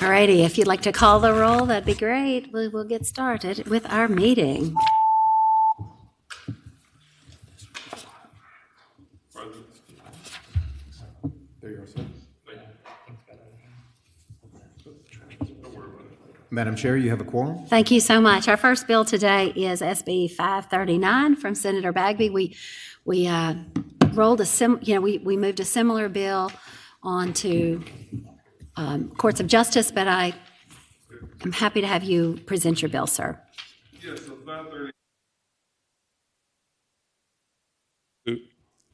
All righty, if you'd like to call the roll, that'd be great. We'll get started with our meeting. Madam Chair, you have a quorum. Thank you so much. Our first bill today is SB 539 from Senator Bagby. We moved a similar bill onto courts of justice, but I am happy to have you present your bill, sir. Yes, so 530.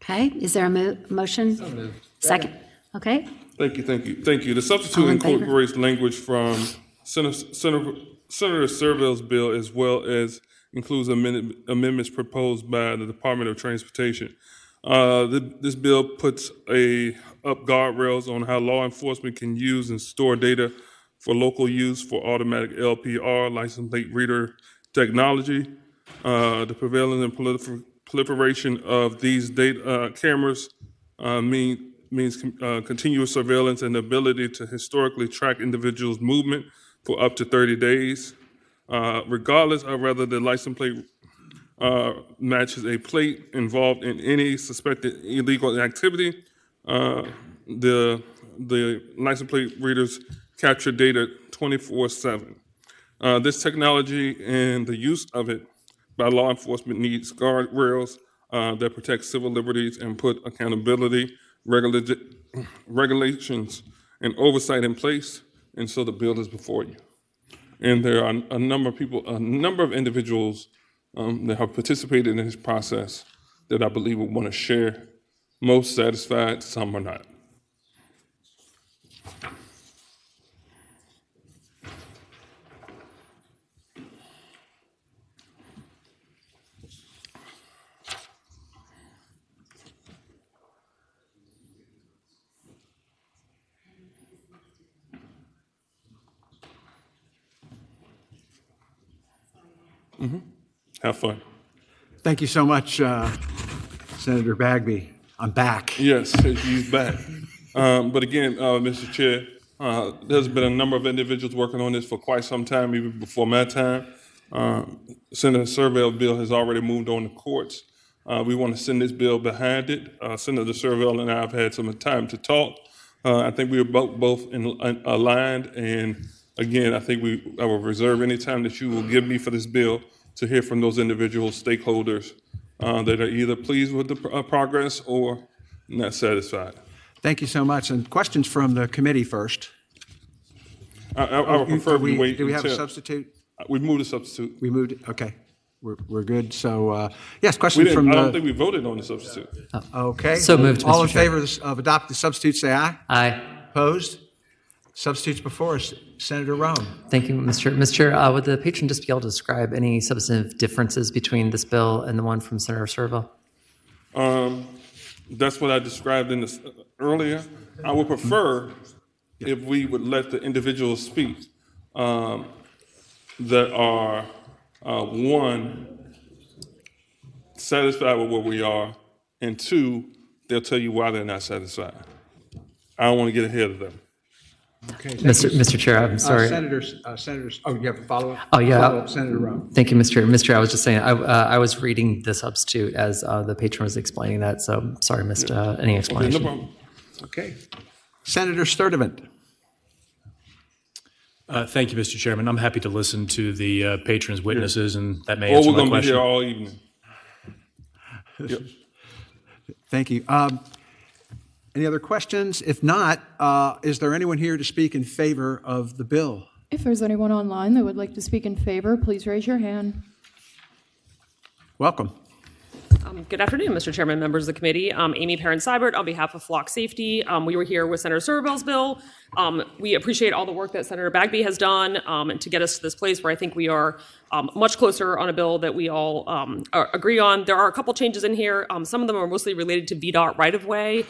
Okay, is there a motion? So moved. Second. Okay. Thank you. The substitute incorporates language from Senator Serville's bill, as well as includes amendments proposed by the Department of Transportation. This bill puts up guardrails on how law enforcement can use and store data for local use for automatic LPR, license plate reader technology. The prevailing and proliferation of these data cameras means continuous surveillance and the ability to historically track individuals' movement for up to 30 days, regardless of whether the license plate matches a plate involved in any suspected illegal activity. The license plate readers capture data 24/7. This technology and the use of it by law enforcement needs guardrails that protect civil liberties and put accountability, regulations, and oversight in place. And so the bill is before you. And there are a number of individuals that have participated in this process that I believe will want to share. Most satisfied, some are not. Have fun. Thank you so much, Senator Bagby. I'm back. Yes, he's back. But again, Mr. Chair, there's been a number of individuals working on this for quite some time, even before my time. Senator Serville's bill has already moved on to courts. We want to send this bill behind it. Senator Serville and I have had some time to talk. I think we were both aligned, and again, I think I will reserve any time that you will give me for this bill to hear from those individual stakeholders that are either pleased with the progress or not satisfied. Thank you so much. And questions from the committee first. I would prefer we wait. Do we have a substitute? We moved a substitute. We moved it? Okay. We're good. So, yes, questions from I don't think we voted on the substitute. Okay. So moved, All Mr. in Chair. favor of adopting the substitute, say aye. Aye. Opposed? Substitutes before us. Senator Roan. Thank you, Mr. Chair. Would the patron just be able to describe any substantive differences between this bill and the one from Senator Serville? That's what I described earlier. I would prefer if we would let the individuals speak that are, one, satisfied with where we are, and two, they'll tell you why they're not satisfied. I don't want to get ahead of them. Okay. Mr. Chair, I'm sorry. Senators, oh, you have a follow-up? Oh, yeah. Follow-up, Senator Roan. Thank you, Mr. Chair. I was just saying, I was reading the substitute as the patron was explaining that, so sorry, missed any explanation. Okay, no problem. Okay. Senator Sturdivant. Thank you, Mr. Chairman. I'm happy to listen to the patrons' witnesses, and that may Or answer we're my going to be question. here all evening. Yep. Thank you. Any other questions? If not, is there anyone here to speak in favor of the bill? If there's anyone online that would like to speak in favor, please raise your hand. Welcome. Good afternoon, Mr. Chairman, members of the committee. Amy Perrin-Seibert on behalf of Flock Safety. We were here with Senator Serville's bill. We appreciate all the work that Senator Bagby has done to get us to this place where I think we are much closer on a bill that we all agree on. There are a couple changes in here. Some of them are mostly related to VDOT right-of-way,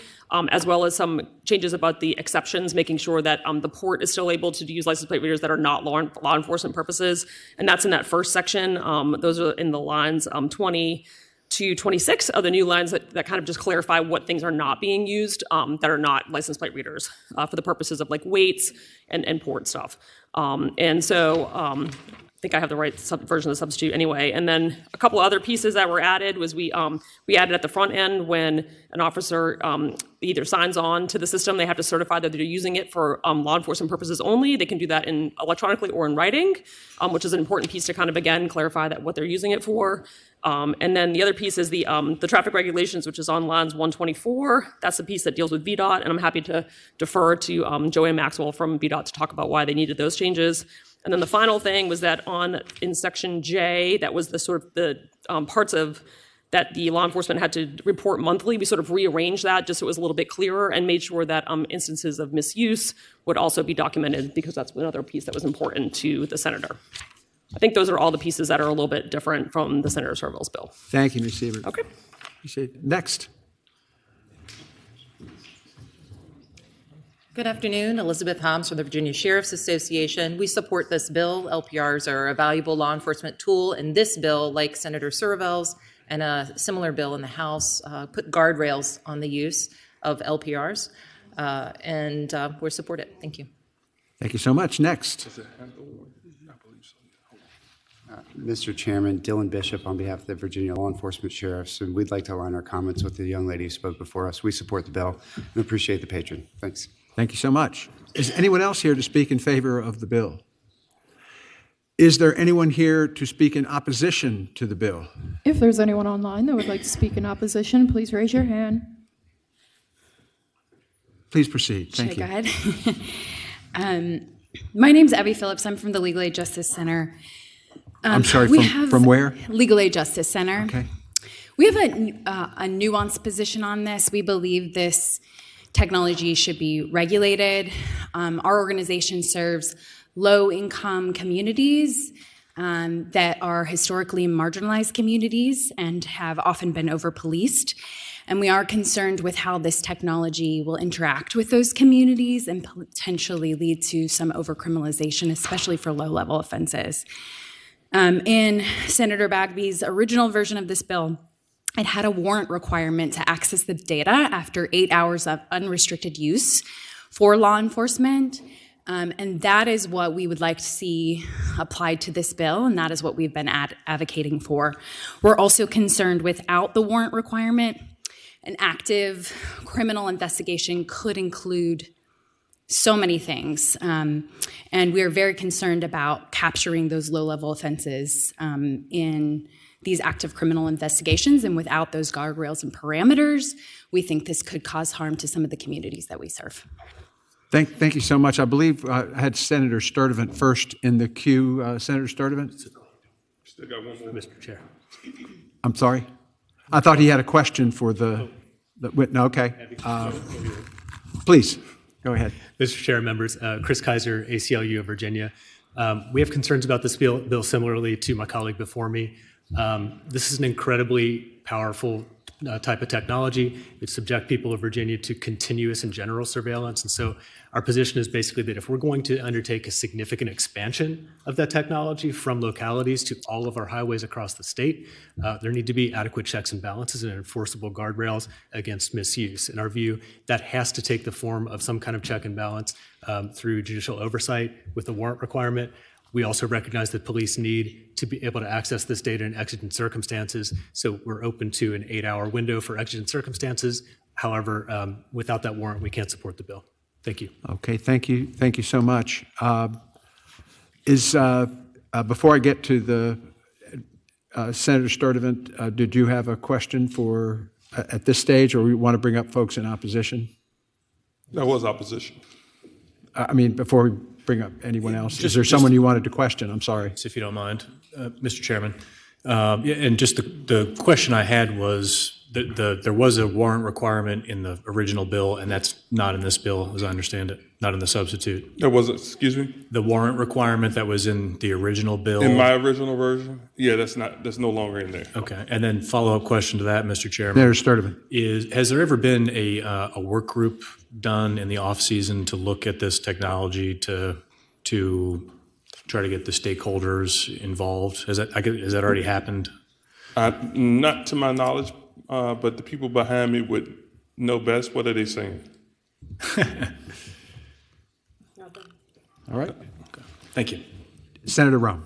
as well as some changes about the exceptions, making sure that the port is still able to use license plate readers that are not law enforcement purposes. And that's in that first section. Those are in the lines 20, to 26 are the new lines that kind of just clarify what things are not being used that are not license plate readers for the purposes of like weights and port stuff. I think I have the right version of the substitute anyway. And then a couple other pieces that were added was we added at the front end when an officer either signs on to the system, they have to certify that they're using it for law enforcement purposes only. They can do that electronically or in writing, which is an important piece to kind of, again, clarify that what they're using it for. And then the other piece is the traffic regulations, which is on lines 124. That's the piece that deals with VDOT, and I'm happy to defer to Joanne Maxwell from VDOT to talk about why they needed those changes. And then the final thing was that in section J, that was the sort of the parts of that the law enforcement had to report monthly. We sort of rearranged that just so it was a little bit clearer and made sure that instances of misuse would also be documented, because that's another piece that was important to the senator. I think those are all the pieces that are a little bit different from the Senator Serville's bill. Thank you, Ms. Siebert. Okay. Appreciate it. Next. Good afternoon, Elizabeth Hobbs from the Virginia Sheriff's Association. We support this bill. LPRs are a valuable law enforcement tool, and this bill, like Senator Serville's and a similar bill in the House, put guardrails on the use of LPRs, and we support it. Thank you. Thank you so much. Next. Mr. Chairman, Dylan Bishop on behalf of the Virginia Law Enforcement Sheriffs, and we'd like to align our comments with the young lady who spoke before us. We support the bill and appreciate the patron. Thanks. Thank you so much. Is anyone else here to speak in favor of the bill? Is there anyone here to speak in opposition to the bill? If there's anyone online that would like to speak in opposition, please raise your hand. Please proceed. Thank you. Go ahead. My name's Abby Phillips. I'm from the Legal Aid Justice Center. I'm sorry, from where? Legal Aid Justice Center. Okay. We have a nuanced position on this. We believe this technology should be regulated. Our organization serves low-income communities that are historically marginalized communities and have often been over-policed. And we are concerned with how this technology will interact with those communities and potentially lead to some over-criminalization, especially for low-level offenses. In Senator Bagby's original version of this bill, it had a warrant requirement to access the data after 8 hours of unrestricted use for law enforcement. And that is what we would like to see applied to this bill, and that is what we've been advocating for. We're also concerned without the warrant requirement, an active criminal investigation could include so many things. And we are very concerned about capturing those low-level offenses in these active criminal investigations. And without those guardrails and parameters, we think this could cause harm to some of the communities that we serve. Thank you so much. I believe I had Senator Sturdivant first in the queue. Senator Sturdivant? Still got one more. Mr. Chair. I'm sorry? I thought he had a question for no, okay. Please, go ahead. Mr. Chair, members, Chris Kaiser, ACLU of Virginia. We have concerns about this bill similarly to my colleague before me. This is an incredibly powerful type of technology. It subjects people of Virginia to continuous and general surveillance. And so our position is basically that if we're going to undertake a significant expansion of that technology from localities to all of our highways across the state, there need to be adequate checks and balances and enforceable guardrails against misuse. In our view, that has to take the form of some kind of check and balance through judicial oversight with a warrant requirement. We also recognize that police need to be able to access this data in exigent circumstances, so we're open to an 8-hour window for exigent circumstances. However, without that warrant, we can't support the bill. Thank you. Okay, thank you. Thank you so much. Before I get to the Senator Sturdivant, did you have a question for at this stage, or we want to bring up folks in opposition? That was opposition. I mean, before we bring up anyone else, is there someone you wanted to question? I'm sorry. If you don't mind, Mr. Chairman. And just the question I had was that there was a warrant requirement in the original bill, and that's not in this bill, as I understand it, not in the substitute. There was, excuse me? The warrant requirement that was in the original bill. In my original version? Yeah, that's no longer in there. Okay, and then follow-up question to that, Mr. Chairman. Senator Sturdivant. Has there ever been a work group done in the off-season to look at this technology to try to get the stakeholders involved? Has that already happened? Not to my knowledge, but the people behind me would know best. What are they saying? All right. Thank you. Senator Rome.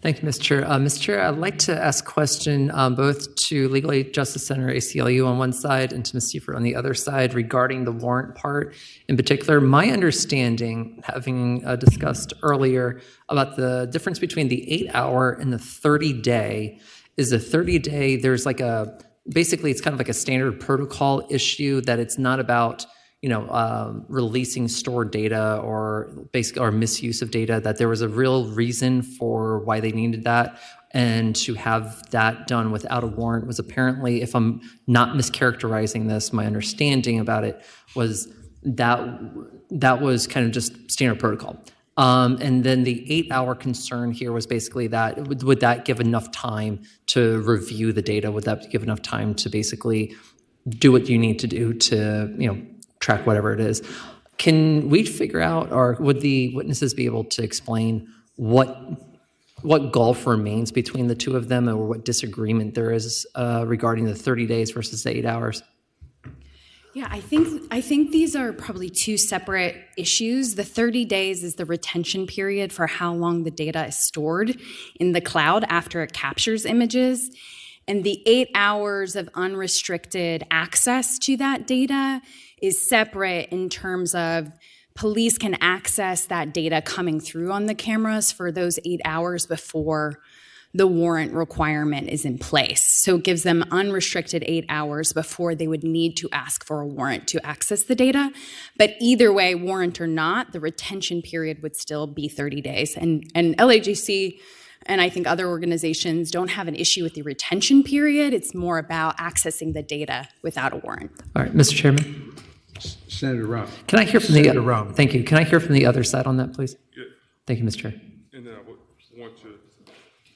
Thank you, Mr. Chair. Mr. Chair, I'd like to ask a question both to Legal Aid Justice Center, ACLU on one side, and to Ms. Seifert on the other side regarding the warrant part. In particular, my understanding, having discussed earlier about the difference between the 8-hour and the 30-day, is a 30-day, there's like a, basically it's kind of like a standard protocol issue that it's not about releasing stored data or misuse of data, that there was a real reason for why they needed that. And to have that done without a warrant was apparently, if I'm not mischaracterizing this, my understanding about it was that was kind of just standard protocol. And then the 8-hour concern here was basically that, would that give enough time to review the data? Would that give enough time to basically do what you need to do to, track whatever it is? Can we figure out, or would the witnesses be able to explain what gulf remains between the two of them, or what disagreement there is regarding the 30 days versus the 8 hours? Yeah, I think these are probably two separate issues. The 30 days is the retention period for how long the data is stored in the cloud after it captures images. And the 8 hours of unrestricted access to that data is separate in terms of police can access that data coming through on the cameras for those 8 hours before the warrant requirement is in place. So it gives them unrestricted 8 hours before they would need to ask for a warrant to access the data. But either way, warrant or not, the retention period would still be 30 days. And LAGC and I think other organizations don't have an issue with the retention period. It's more about accessing the data without a warrant. All right, Mr. Chairman. Senator Rome. Can I hear from Senator Rome. Thank you. Can I hear from the other side on that, please? Yeah. Thank you, Mr. Chair. And then I would want to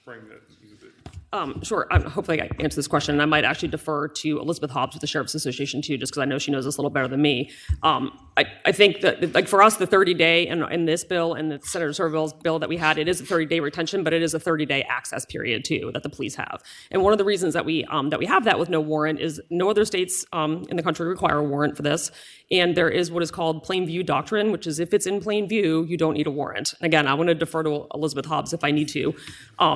frame that a bit. Sure. Hopefully I answer this question, and I might actually defer to Elizabeth Hobbs with the Sheriff's Association too, just because I know she knows this a little better than me. I think that, like, for us, the 30-day in this bill and the Senator Serville's bill that we had, it is a 30-day retention, but it is a 30-day access period too that the police have. And one of the reasons that we have that with no warrant is no other states in the country require a warrant for this. And there is what is called plain view doctrine, which is if it's in plain view, you don't need a warrant. Again, I want to defer to Elizabeth Hobbs if I need to,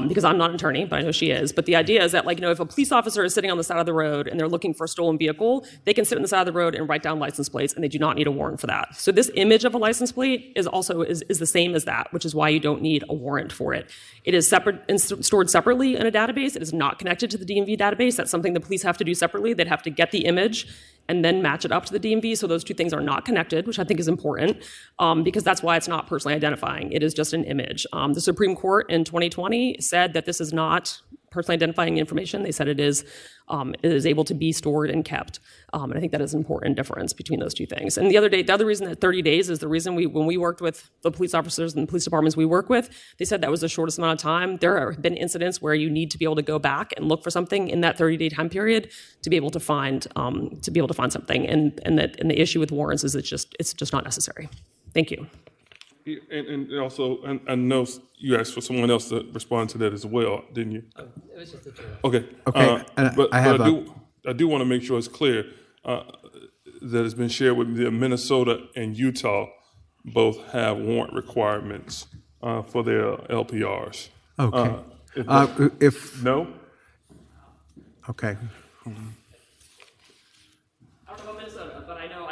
because I'm not an attorney, but I know she is. But the idea is that, if a police officer is sitting on the side of the road and they're looking for a stolen vehicle, they can sit on the side of the road and write down license plates, and they do not need a warrant for that. So this image of a license plate is also the same as that, which is why you don't need a warrant for it. It is separate and stored separately in a database. It is not connected to the DMV database. That's something the police have to do separately. They'd have to get the image and then match it up to the DMV. So those two things are not connected, which I think is important, because that's why it's not personally identifying. It is just an image. The Supreme Court in 2020 said that this is not personally identifying information. They said it is able to be stored and kept. And I think that is an important difference between those two things. And the other reason that 30 days is the reason when we worked with the police officers and the police departments we work with, they said that was the shortest amount of time. There have been incidents where you need to be able to go back and look for something in that 30-day time period to be able to find something. And the issue with warrants is it's just not necessary. Thank you. And also, I know you asked for someone else to respond to that as well, didn't you? It was just a joke. Okay. Okay. But I do want to make sure it's clear that it's been shared with me that Minnesota and Utah both have warrant requirements for their LPRs. Okay. No? Okay. I don't know about Minnesota, but I know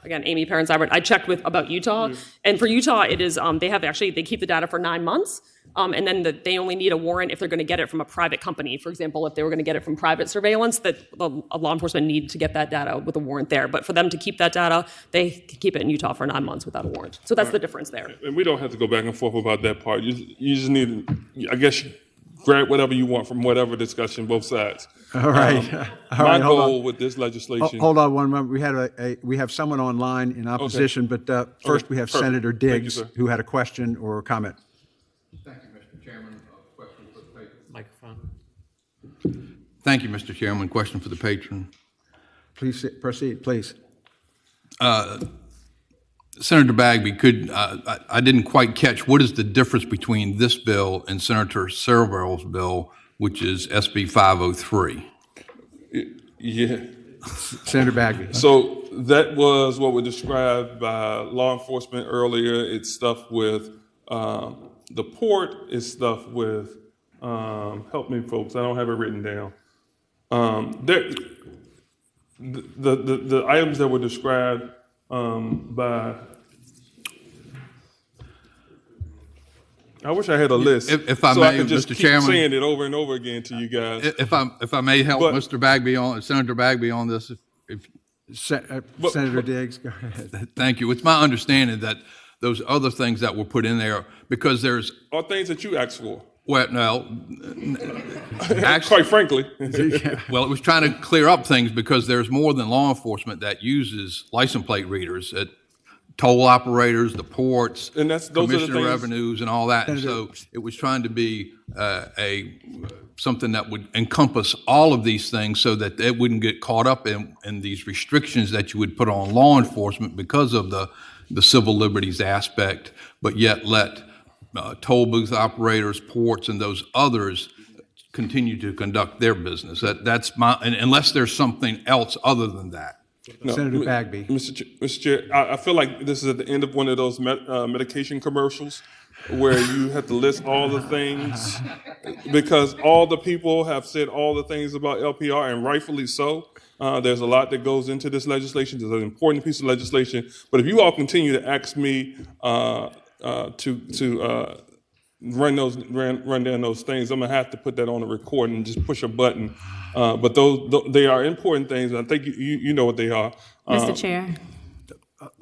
again, Amy Perrin-Seibert, I checked about Utah, and for Utah, it is they keep the data for 9 months, and then they only need a warrant if they're going to get it from a private company. For example, if they were going to get it from private surveillance, that law enforcement need to get that data with a warrant there. But for them to keep that data, they keep it in Utah for 9 months without a warrant. So that's the difference there. And we don't have to go back and forth about that part. You just need, I guess, grab whatever you want from whatever discussion, both sides. All right. My goal with this legislation. Hold on one moment. We have someone online in opposition, but first we have Senator Diggs, who had a question or a comment. Thank you, Mr. Chairman. Question for the patron. Microphone. Thank you, Mr. Chairman. Question for the patron. Please proceed, please. Senator Bagby, I didn't quite catch, what is the difference between this bill and Senator Serville's bill which is SB 503. Yeah. Senator Bagby. So that was what was described by law enforcement earlier. It's stuff with the port. It's stuff with, help me folks, I don't have it written down. The items that were described by, I wish I had a list. If I so may, I could just Mr. keep Chairman, saying it over and over again to you guys. If I may help But- Mr. Bagby Senator Bagby on this, if Senator Diggs, go ahead. thank you. It's my understanding that those other things that were put in there, because there's, All things that you asked for. well, no, Quite frankly. well, it was trying to clear up things because there's more than law enforcement that uses license plate readers at toll operators, the ports, And those are the commissioner things- revenues and all that. And so it was trying to be something that would encompass all of these things so that they wouldn't get caught up in these restrictions that you would put on law enforcement because of the civil liberties aspect, but yet let toll booth operators, ports, and those others continue to conduct their business. That's my, unless there's something else other than that. No, Senator Bagby. Mr. Chair, I feel like this is at the end of one of those medication commercials where you have to list all the things because all the people have said all the things about LPR, and rightfully so. There's a lot that goes into this legislation. There's an important piece of legislation. But if you all continue to ask me to run down those things, I'm gonna have to put that on a record and just push a button. But they are important things. I think you know what they are. Mr. Chair.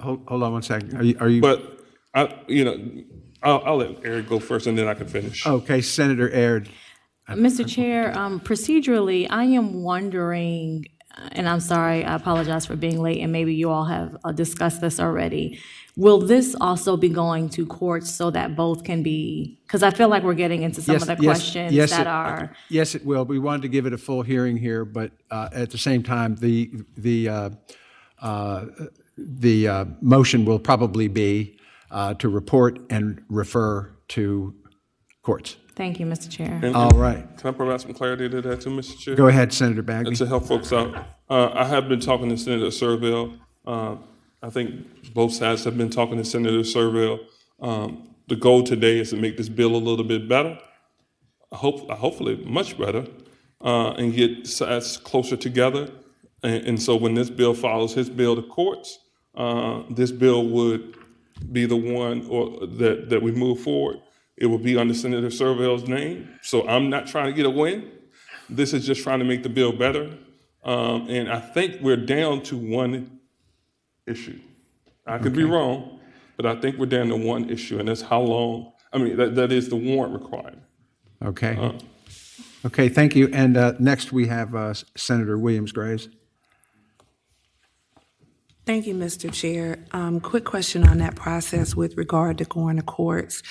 Hold on one second. Are you? But I'll let Eric go first, and then I can finish. Okay, Senator Aird. Mr. Chair, procedurally, I am wondering, and I'm sorry, I apologize for being late, and maybe you all have discussed this already. Will this also be going to courts so that both can be, because I feel like we're getting into some of the questions that are. Yes, it will. We wanted to give it a full hearing here, but at the same time, the motion will probably be to report and refer to courts. Thank you, Mr. Chair. All right. Can I provide some clarity to that too, Mr. Chair? Go ahead, Senator Bagby. And to help folks out, I have been talking to Senator Serville. I think both sides have been talking to Senator Serville. The goal today is to make this bill a little bit better, hopefully much better, and get sides closer together. And so when this bill follows his bill to courts, this bill would be the one that we move forward. It will be under Senator Serville's name. So I'm not trying to get a win. This is just trying to make the bill better. And I think we're down to one issue. I could be wrong, but I think we're down to one issue, and that's how long, that is the warrant requirement. Okay. Okay, thank you. And next we have Senator Williams-Graves. Thank you, Mr. Chair. Quick question on that process with regard to going to courts,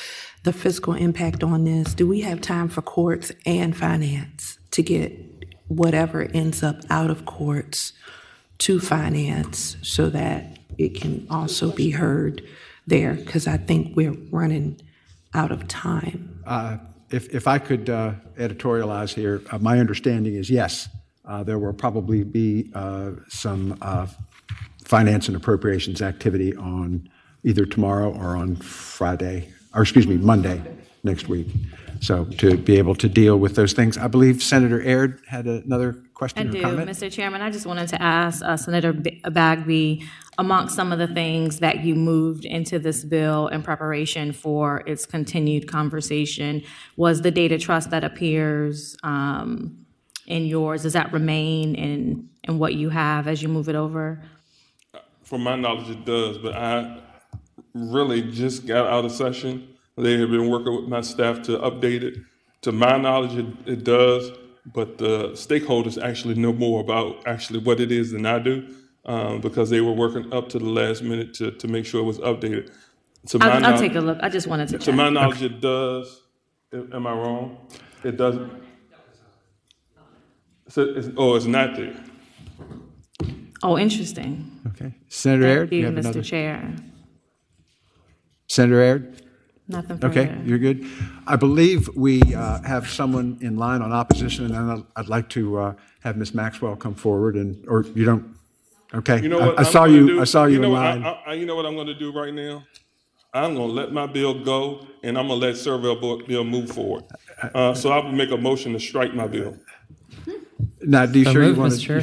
the fiscal impact on this. Do we have time for courts and finance to get whatever ends up out of courts to finance so that it can also be heard there? Because I think we're running out of time. If I could editorialize here, my understanding is yes, there will probably be some finance and appropriations activity on either tomorrow or on Monday next week. So to be able to deal with those things. I believe Senator Aird had another question or comment. Mr. Chairman. I just wanted to ask Senator Bagby, amongst some of the things that you moved into this bill in preparation for its continued conversation, was the data trust that appears in yours. Does that remain in what you have as you move it over? From my knowledge, it does, but I really just got out of session. They have been working with my staff to update it. To my knowledge, it does, but the stakeholders actually know more about actually what it is than I do, because they were working up to the last minute to make sure it was updated. I'll take a look. I just wanted to check. To my knowledge, it does. Am I wrong? It doesn't. It's not there. Oh, interesting. Okay. Senator Aird, Thank you, have Mr. another? Chair. Senator Aird? Nothing further. Okay, you're good. I believe we have someone in line on opposition, and then I'd like to have Ms. Maxwell come forward, or you don't? Okay. You know what I saw I'm gonna you. do? I saw you know in what, line. you know what I'm going to do right now? I'm going to let my bill go, and I'm going to let Servell bill move forward. So I will make a motion to strike my bill. Now, do you So sure you moved, want Mr. Chair.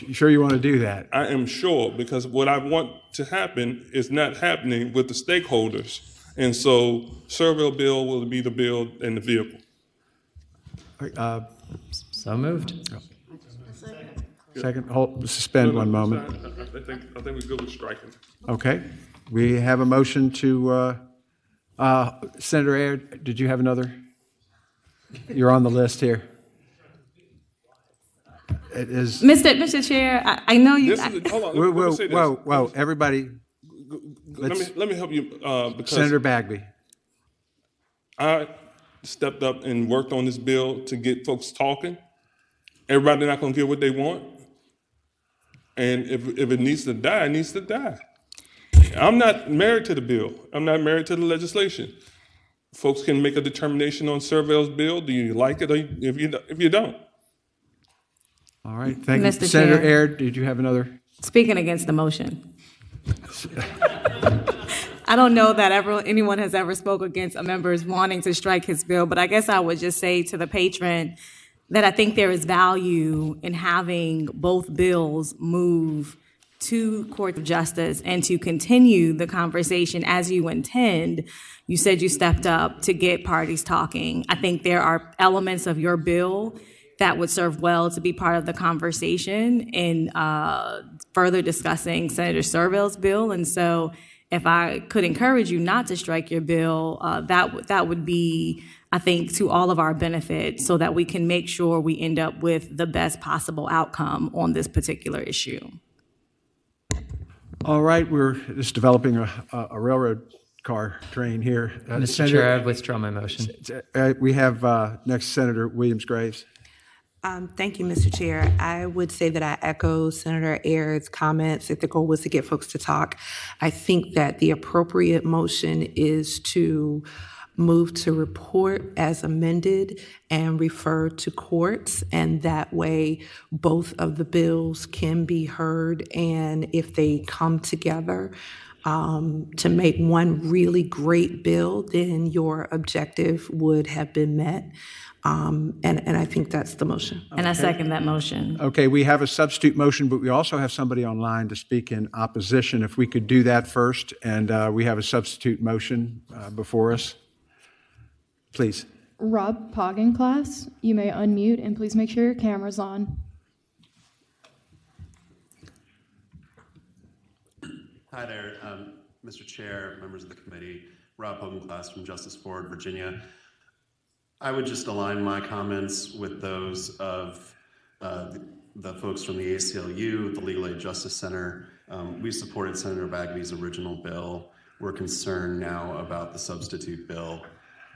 You sure you want to do that? I am sure, because what I want to happen is not happening with the stakeholders. And so Servell bill will be the bill and the vehicle. So moved. Second, suspend one moment. I think we're good with striking. Okay. We have a motion to, Senator Aird, did you have another? You're on the list here. It is. Mr. Chair, I know you. Hold on, let me say this. Whoa, everybody. Let me help you, because Senator Bagby. I stepped up and worked on this bill to get folks talking. Everybody's not going to get what they want. And if it needs to die, it needs to die. I'm not married to the bill. I'm not married to the legislation. Folks can make a determination on Servell's bill. Do you like it, or if you don't? All right, thank you. Mr. Senator Chair. Aird, did you have another? Speaking against the motion. I don't know that anyone has ever spoke against a member's wanting to strike his bill, but I guess I would just say to the patron that I think there is value in having both bills move to Court of Justice and to continue the conversation as you intend. You said you stepped up to get parties talking. I think there are elements of your bill that would serve well to be part of the conversation in further discussing Senator Servell's bill. And so if I could encourage you not to strike your bill, that would be, I think, to all of our benefit, so that we can make sure we end up with the best possible outcome on this particular issue. All right, we're just developing a railroad car train here. Mr. Chair, I withdraw my motion. We have next Senator Williams-Graves. Thank you, Mr. Chair. I would say that I echo Senator Aird's comments that the goal was to get folks to talk. I think that the appropriate motion is to move to report as amended and refer to courts, and that way both of the bills can be heard, and if they come together to make one really great bill, then your objective would have been met. And I think that's the motion. And I second that motion. Okay, we have a substitute motion, but we also have somebody online to speak in opposition. If we could do that first, and we have a substitute motion before us. Please. Rob Poggenclass, you may unmute and please make sure your camera's on. Hi there, Mr. Chair, members of the committee. Rob Poggenclass from Justice Forward, Virginia. I would just align my comments with those of the folks from the ACLU, the Legal Aid Justice Center. We supported Senator Bagby's original bill. We're concerned now about the substitute bill,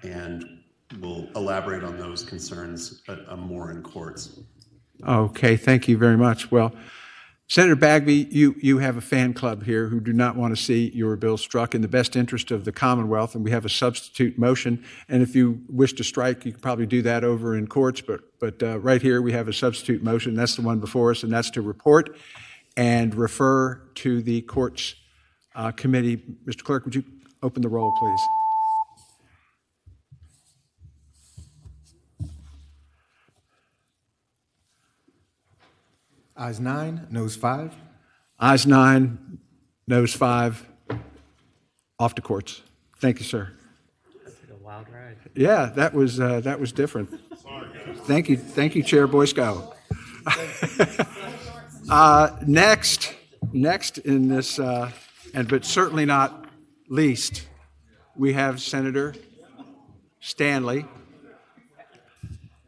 and we'll elaborate on those concerns more in courts. Okay, thank you very much. Well, Senator Bagby, you have a fan club here who do not want to see your bill struck in the best interest of the Commonwealth, and we have a substitute motion. And if you wish to strike, you can probably do that over in courts, but right here we have a substitute motion. That's the one before us, and that's to report and refer to the courts committee. Mr. Clerk, would you open the roll, please? Ayes 9, noes 5. Ayes 9, noes 5. Off to courts. Thank you, sir. That's like a wild ride. Yeah, that was different. Thank you, Chair Boy Scout. Next in this, but certainly not least, we have Senator Stanley.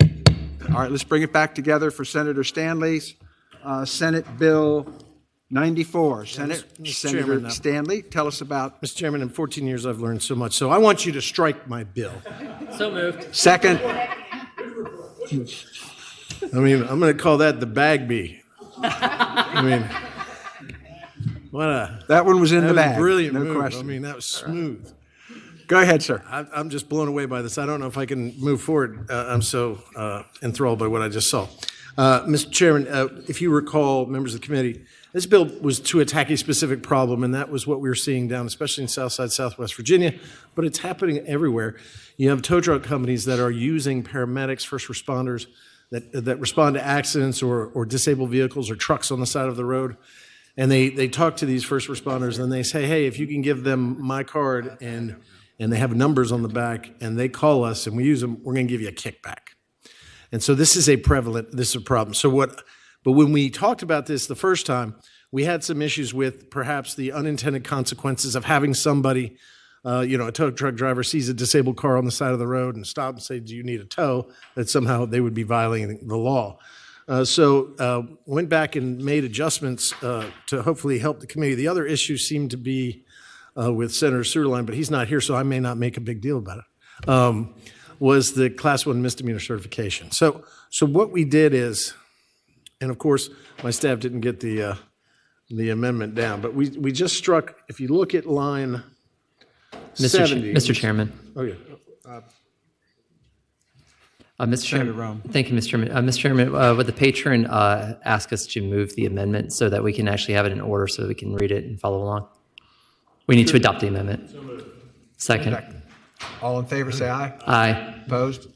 All right, let's bring it back together for Senator Stanley's Senate Bill 94. Senator Chairman, Stanley, tell us about. Mr. Chairman, in 14 years I've learned so much, so I want you to strike my bill. So moved. Second. I mean, I'm going to call that the Bagby. I mean, that one was in the bag. Brilliant no move. question. I mean, that was smooth. Go ahead, sir. I'm just blown away by this. I don't know if I can move forward. I'm so enthralled by what I just saw. Mr. Chairman, if you recall, members of the committee, this bill was to attack a specific problem, and that was what we were seeing down, especially in Southside, Southwest Virginia, but it's happening everywhere. You have tow truck companies that are using paramedics, first responders, that respond to accidents or disabled vehicles or trucks on the side of the road. And they talk to these first responders and they say, hey, if you can give them my card and they have numbers on the back and they call us and we use them, we're going to give you a kickback. And so this is a problem. But when we talked about this the first time, we had some issues with perhaps the unintended consequences of having somebody, a tow truck driver sees a disabled car on the side of the road and stop and say, do you need a tow? That somehow they would be violating the law. So went back and made adjustments to hopefully help the committee. The other issue seemed to be with Senator Suderline, but he's not here, so I may not make a big deal about it, was the Class 1 misdemeanor certification. So what we did is, and of course, my staff didn't get the amendment down, but we just struck, if you look at line 70. Mr. Chairman. Oh, yeah. Mr. Chairman, thank you, Mr. Chairman. Mr. Chairman, would the patron ask us to move the amendment so that we can actually have it in order so that we can read it and follow along? We need to adopt the amendment. Second. All in favor, say aye. Aye. Opposed?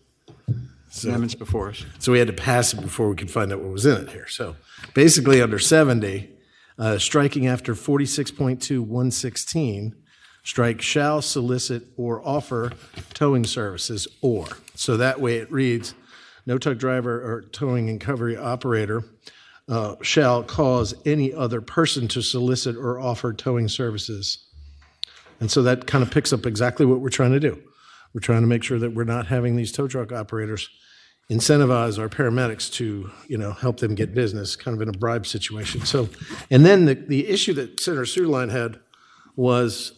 Amendment's before us. So we had to pass it before we could find out what was in it here. So basically under 70, striking after 46.2.116, strike shall solicit or offer towing services or. So that way it reads, no truck driver or towing and recovery operator shall cause any other person to solicit or offer towing services. And so that kind of picks up exactly what we're trying to do. We're trying to make sure that we're not having these tow truck operators incentivize our paramedics to, help them get business, kind of in a bribe situation. So, and then the issue that Senator Suderline had was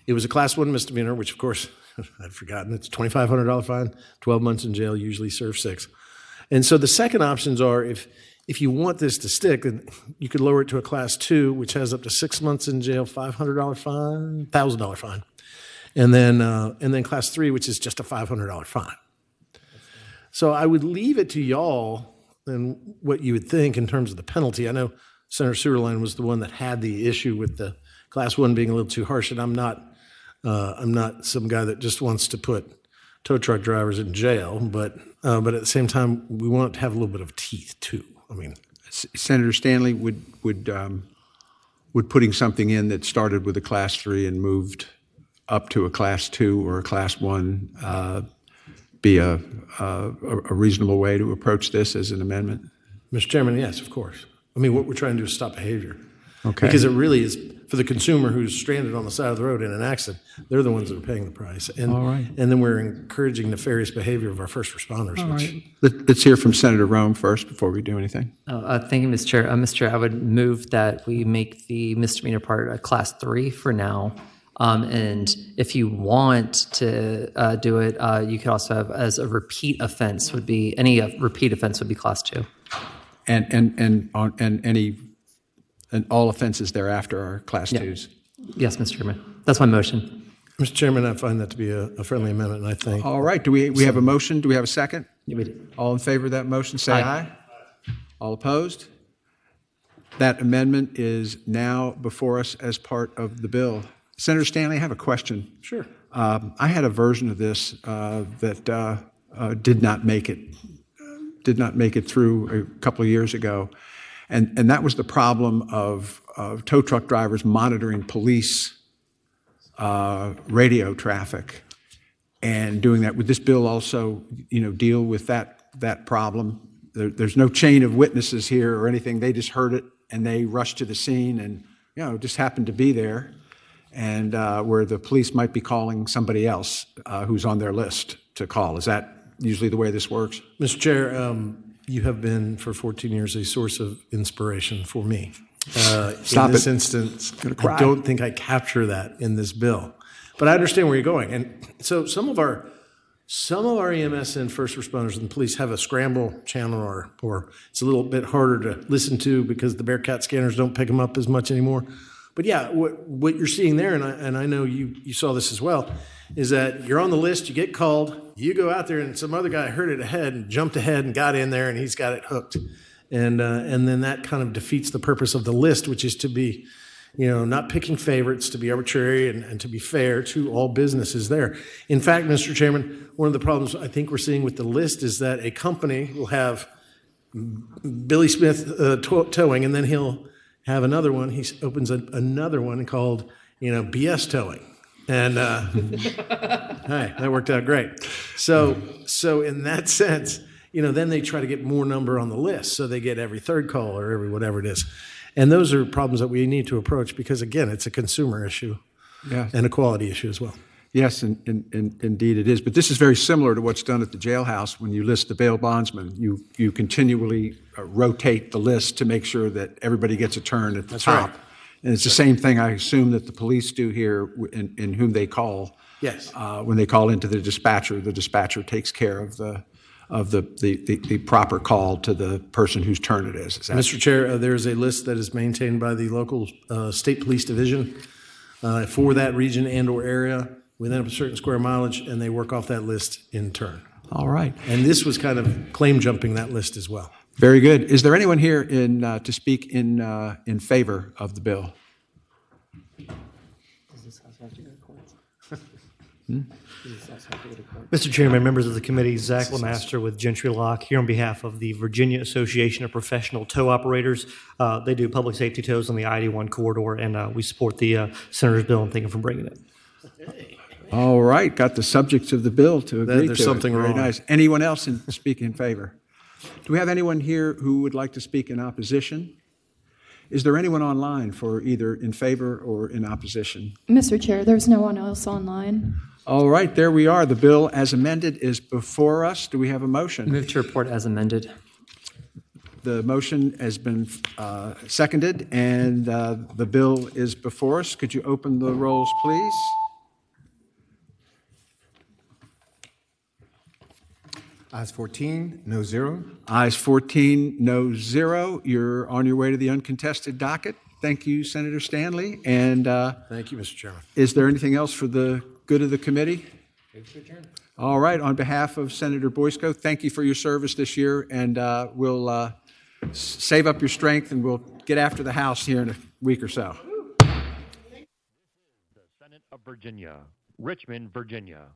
it was a Class 1 misdemeanor, which of course I'd forgotten. It's a $2,500 fine, 12 months in jail, usually serve 6. And so the second options are if you want this to stick, then you could lower it to a Class 2, which has up to 6 months in jail, $500 fine, $1,000 fine, and then Class 3, which is just a $500 fine. So I would leave it to y'all and what you would think in terms of the penalty. I know Senator Suderline was the one that had the issue with the Class 1 being a little too harsh, and I'm not some guy that just wants to put tow truck drivers in jail, but at the same time, we want it to have a little bit of teeth too. I mean, Senator Stanley, would putting something in that started with a Class 3 and moved up to a Class 2 or a Class 1 be a reasonable way to approach this as an amendment? Mr. Chairman, yes, of course. I mean, what we're trying to do is stop behavior. Okay. Because it really is, for the consumer who's stranded on the side of the road in an accident, they're the ones that are paying the price. And, all right. And then we're encouraging nefarious behavior of our first responders. All right. Let's hear from Senator Rome first before we do anything. Thank you, Mr. Chair. Mr. Chair, I would move that we make the misdemeanor part a Class 3 for now. And if you want to do it, you could also have as a repeat offense would be, any repeat offense would be Class 2. And all offenses thereafter are Class 2s? Yes, Mr. Chairman. That's my motion. Mr. Chairman, I find that to be a friendly amendment, and I think. All right. Do we have a motion? Do we have a second? Yeah, we do. All in favor of that motion, say aye. All opposed? That amendment is now before us as part of the bill. Senator Stanley, I have a question. Sure. I had a version of this that did not make it through a couple of years ago. And that was the problem of tow truck drivers monitoring police radio traffic and doing that. Would this bill also, deal with that problem? There's no chain of witnesses here or anything. They just heard it and they rushed to the scene and, just happened to be there. And where the police might be calling somebody else who's on their list to call. Is that usually the way this works? Mr. Chair, you have been for 14 years a source of inspiration for me. Stop in this it. instance, I don't think I capture that in this bill. But I understand where you're going. And so some of our EMS and first responders and police have a scramble channel or it's a little bit harder to listen to because the Bearcat scanners don't pick them up as much anymore. But yeah, what you're seeing there, and I know you saw this as well, is that you're on the list, you get called, you go out there, and some other guy heard it ahead and jumped ahead and got in there, and he's got it hooked. And then that kind of defeats the purpose of the list, which is to be, not picking favorites, to be arbitrary and to be fair to all businesses there. In fact, Mr. Chairman, one of the problems I think we're seeing with the list is that a company will have Billy Smith towing, and then he'll have another one. He opens another one called, BS towing. And hey, that worked out great. So in that sense, then they try to get more number on the list. So they get every third call or every whatever it is. And those are problems that we need to approach because, again, it's a consumer issue and a quality issue as well. Yes, indeed it is. But this is very similar to what's done at the jailhouse. When you list the bail bondsman, you continually rotate the list to make sure that everybody gets a turn at the top. Right. And it's the same thing, I assume, that the police do here in whom they call. Yes. When they call into the dispatcher takes care of the proper call to the person whose turn it is. Mr. Chair, there is a list that is maintained by the local state police division for that region and or area within a certain square mileage, and they work off that list in turn. All right. And this was kind of claim jumping that list as well. Very good. Is there anyone here to speak in favor of the bill? Mr. Chairman, members of the committee, Zach Lemaster with Gentry Lock here on behalf of the Virginia Association of Professional Tow Operators. They do public safety tows on the ID1 corridor, and we support the senator's bill and thank him for bringing it. All right, got the subjects of the bill to agree to. There's something Very wrong. nice. Anyone else speak in favor? Do we have anyone here who would like to speak in opposition? Is there anyone online for either in favor or in opposition? Mr. Chair, there's no one else online. All right, there we are. The bill as amended is before us. Do we have a motion? Move to report as amended. The motion has been seconded, and the bill is before us. Could you open the rolls, please? Ayes 14, no 0. Ayes 14, no 0. You're on your way to the uncontested docket. Thank you, Senator Stanley. And thank you, Mr. Chairman. Is there anything else for the good of the committee? All right. On behalf of Senator Boysko, thank you for your service this year, and we'll save up your strength, and we'll get after the House here in a week or so. The Senate of Virginia, Richmond, Virginia.